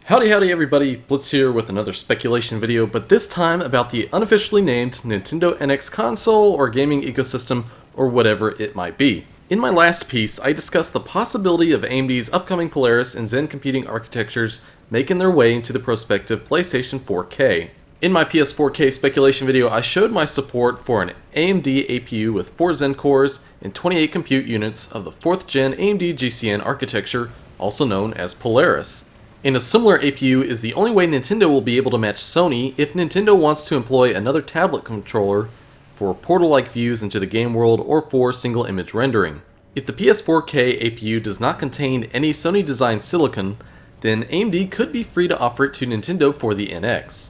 Howdy everybody, Blitz here with another speculation video, but this time about the unofficially named Nintendo NX console or gaming ecosystem or whatever it might be. In my last piece, I discussed the possibility of AMD's upcoming Polaris and Zen computing architectures making their way into the prospective PlayStation 4K. In my PS4K speculation video, I showed my support for an AMD APU with 4 Zen cores and 28 compute units of the 4th gen AMD GCN architecture, also known as Polaris. And a similar APU is the only way Nintendo will be able to match Sony if Nintendo wants to employ another tablet controller for portal-like views into the game world or for single image rendering. If the PS4K APU does not contain any Sony designed silicon, then AMD could be free to offer it to Nintendo for the NX.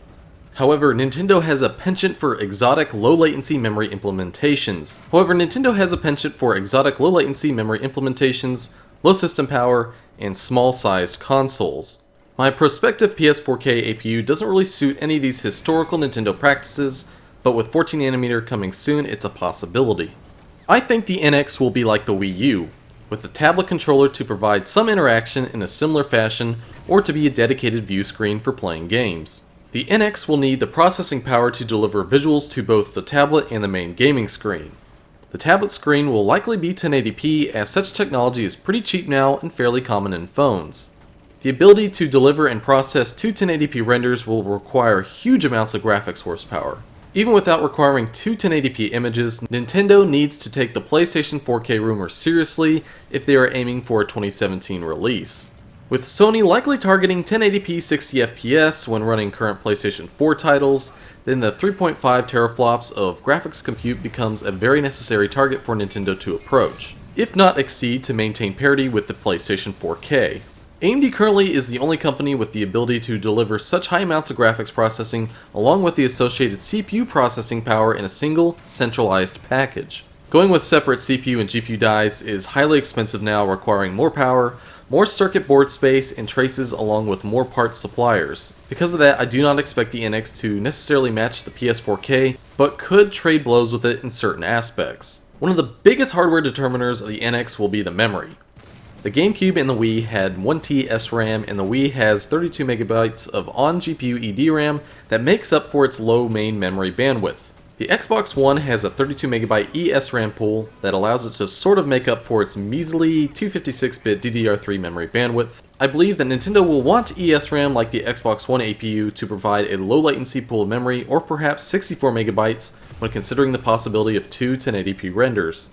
However, Nintendo has a penchant for exotic low-latency memory implementations, low system power, and small-sized consoles. My prospective PS4K APU doesn't really suit any of these historical Nintendo practices, but with 14nm coming soon, it's a possibility. I think the NX will be like the Wii U, with a tablet controller to provide some interaction in a similar fashion or to be a dedicated view screen for playing games. The NX will need the processing power to deliver visuals to both the tablet and the main gaming screen. The tablet screen will likely be 1080p, as such technology is pretty cheap now and fairly common in phones. The ability to deliver and process two 1080p renders will require huge amounts of graphics horsepower. Even without requiring two 1080p images, Nintendo needs to take the PlayStation 4K rumors seriously if they are aiming for a 2017 release. With Sony likely targeting 1080p 60fps when running current PlayStation 4 titles, then the 3.5 teraflops of graphics compute becomes a very necessary target for Nintendo to approach, if not exceed to maintain parity with the PlayStation 4K. AMD currently is the only company with the ability to deliver such high amounts of graphics processing along with the associated CPU processing power in a single, centralized package. Going with separate CPU and GPU dies is highly expensive now, requiring more power, more circuit board space, and traces along with more parts suppliers. Because of that, I do not expect the NX to necessarily match the PS4K, but could trade blows with it in certain aspects. One of the biggest hardware determiners of the NX will be the memory. The GameCube and the Wii had 1T SRAM, and the Wii has 32MB of on-GPU EDRAM that makes up for its low main memory bandwidth. The Xbox One has a 32MB eSRAM pool that allows it to sort of make up for its measly 256-bit DDR3 memory bandwidth. I believe that Nintendo will want eSRAM like the Xbox One APU to provide a low latency pool of memory, or perhaps 64MB when considering the possibility of two 1080p renders.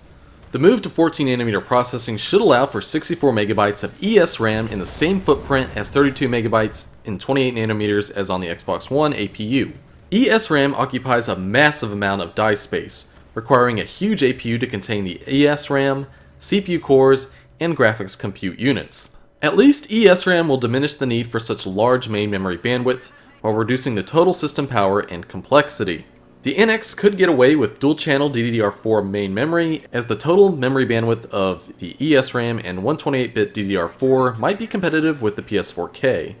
The move to 14nm processing should allow for 64MB of eSRAM in the same footprint as 32MB in 28nm as on the Xbox One APU. eSRAM occupies a massive amount of die space, requiring a huge APU to contain the eSRAM, CPU cores, and graphics compute units. At least eSRAM will diminish the need for such large main memory bandwidth, while reducing the total system power and complexity. The NX could get away with dual-channel DDR4 main memory, as the total memory bandwidth of the eSRAM and 128-bit DDR4 might be competitive with the PS4K.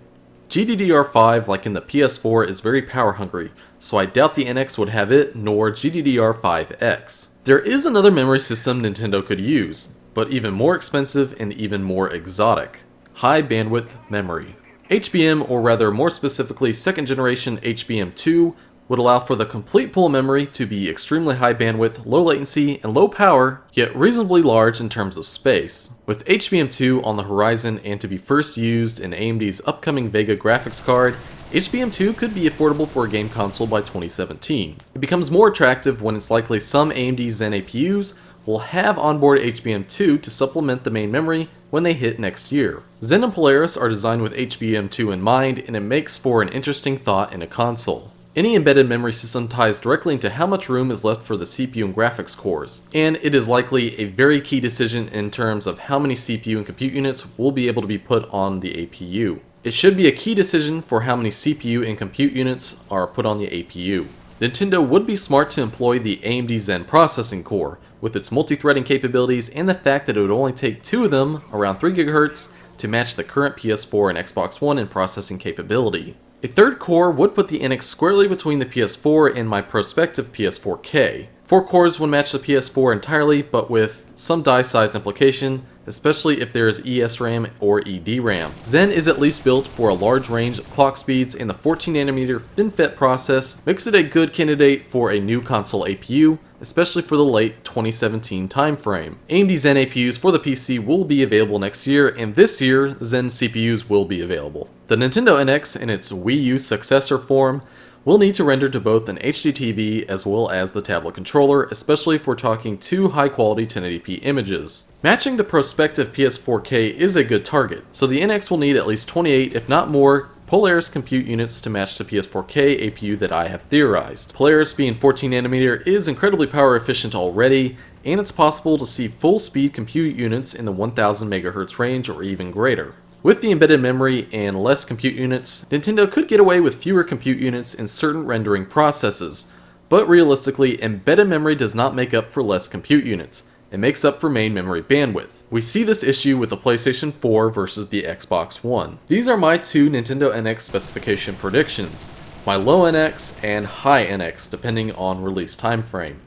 GDDR5, like in the PS4, is very power hungry, so I doubt the NX would have it, nor GDDR5X. There is another memory system Nintendo could use, but even more expensive and even more exotic: high bandwidth memory. HBM, or rather more specifically 2nd generation HBM2, would allow for the complete pool memory to be extremely high bandwidth, low latency, and low power, yet reasonably large in terms of space. With HBM2 on the horizon and to be first used in AMD's upcoming Vega graphics card, HBM2 could be affordable for a game console by 2017. It becomes more attractive when it's likely some AMD Zen APUs will have onboard HBM2 to supplement the main memory when they hit next year. Zen and Polaris are designed with HBM2 in mind, and it makes for an interesting thought in a console. Any embedded memory system ties directly into how much room is left for the CPU and graphics cores, and it is likely a very key decision in terms of how many CPU and compute units will be able to be put on the APU. It should be a key decision for how many CPU and compute units are put on the APU. Nintendo would be smart to employ the AMD Zen processing core, with its multi-threading capabilities and the fact that it would only take two of them, around 3GHz, to match the current PS4 and Xbox One in processing capability. A third core would put the NX squarely between the PS4 and my prospective PS4K. 4 cores would match the PS4 entirely, but with some die size implication, especially if there is ESRAM or EDRAM. Zen is at least built for a large range of clock speeds, and the 14nm FinFET process makes it a good candidate for a new console APU, especially for the late 2017 timeframe. AMD Zen APUs for the PC will be available next year, and this year, Zen CPUs will be available. The Nintendo NX in its Wii U successor form will need to render to both an HDTV as well as the tablet controller, especially if we're talking 2 high-quality 1080p images. Matching the prospective PS4K is a good target, so the NX will need at least 28, if not more, Polaris compute units to match the PS4K APU that I have theorized. Polaris being 14nm is incredibly power efficient already, and it's possible to see full speed compute units in the 1000 MHz range or even greater. With the embedded memory and less compute units, Nintendo could get away with fewer compute units in certain rendering processes, but realistically, embedded memory does not make up for less compute units. It makes up for main memory bandwidth. We see this issue with the PlayStation 4 versus the Xbox One. These are my 2 Nintendo NX specification predictions, my low NX and high NX depending on release timeframe.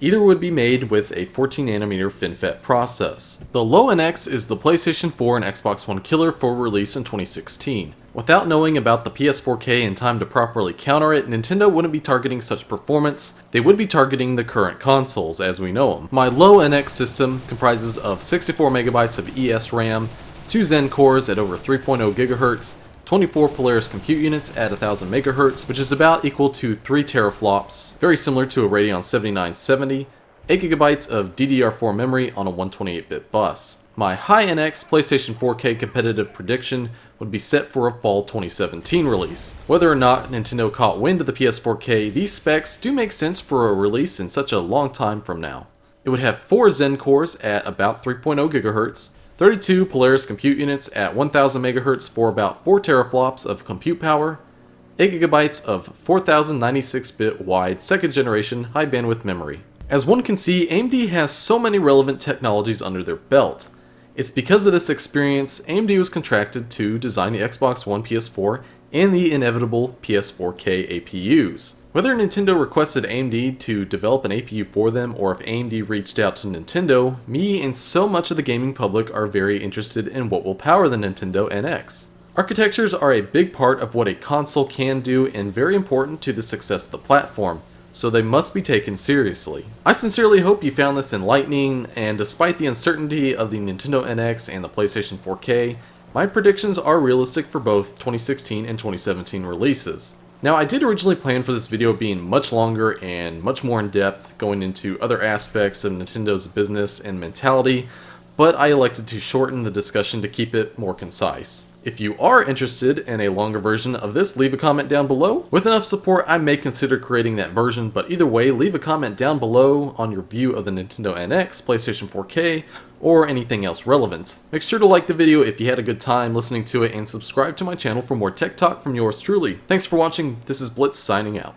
Either would be made with a 14nm FinFET process. The low NX is the PlayStation 4 and Xbox One killer for release in 2016. Without knowing about the PS4K in time to properly counter it, Nintendo wouldn't be targeting such performance, they would be targeting the current consoles as we know them. My low NX system comprises of 64MB of ESRAM, 2 Zen cores at over 3.0 GHz, 24 Polaris compute units at 1000 MHz, which is about equal to 3 teraflops, very similar to a Radeon 7970, 8GB of DDR4 memory on a 128-bit bus. My high NX PlayStation 4K competitive prediction would be set for a fall 2017 release. Whether or not Nintendo caught wind of the PS4K, these specs do make sense for a release in such a long time from now. It would have 4 Zen cores at about 3.0 GHz, 32 Polaris compute units at 1000 MHz for about 4 teraflops of compute power, 8GB of 4096-bit wide 2nd generation high bandwidth memory. As one can see, AMD has so many relevant technologies under their belt. It's because of this experience, AMD was contracted to design the Xbox One, PS4, and the inevitable PS4K APUs. Whether Nintendo requested AMD to develop an APU for them or if AMD reached out to Nintendo, me and so much of the gaming public are very interested in what will power the Nintendo NX. Architectures are a big part of what a console can do and very important to the success of the platform, so they must be taken seriously. I sincerely hope you found this enlightening, and despite the uncertainty of the Nintendo NX and the PlayStation 4K, my predictions are realistic for both 2016 and 2017 releases. Now, I did originally plan for this video being much longer and much more in depth, going into other aspects of Nintendo's business and mentality, but I elected to shorten the discussion to keep it more concise. If you are interested in a longer version of this, leave a comment down below. With enough support, I may consider creating that version, but either way, leave a comment down below on your view of the Nintendo NX, PlayStation 4K, or anything else relevant. Make sure to like the video if you had a good time listening to it, and subscribe to my channel for more tech talk from yours truly. Thanks for watching, this is Blitz signing out.